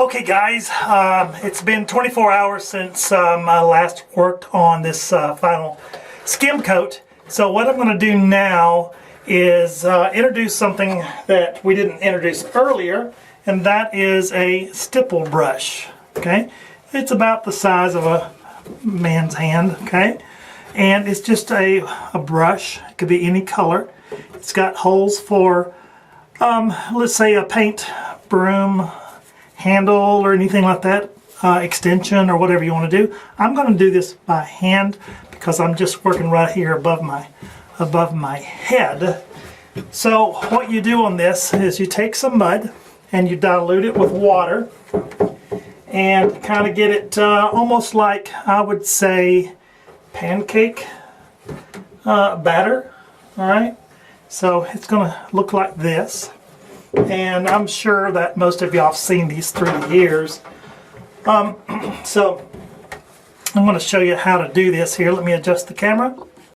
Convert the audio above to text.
Okay guys, it's been 24 hours since I last worked on this final skim coat. So what I'm going to do now is introduce something that we didn't introduce earlier, and that is a stipple brush. Okay, it's about the size of a man's hand. Okay, and it's just a brush. It could be any color. It's got holes for let's say a paint broom handle or anything like that, extension or whatever you want to do. I'm going to do this by hand because I'm just working right here above my head. So what you do on this is you take some mud and you dilute it with water and kind of get it almost like, I would say, pancake batter. Alright, so it's going to look like this. And I'm sure that most of y'all have seen these through the years. So I'm going to show you how to do this here. Let me adjust the camera.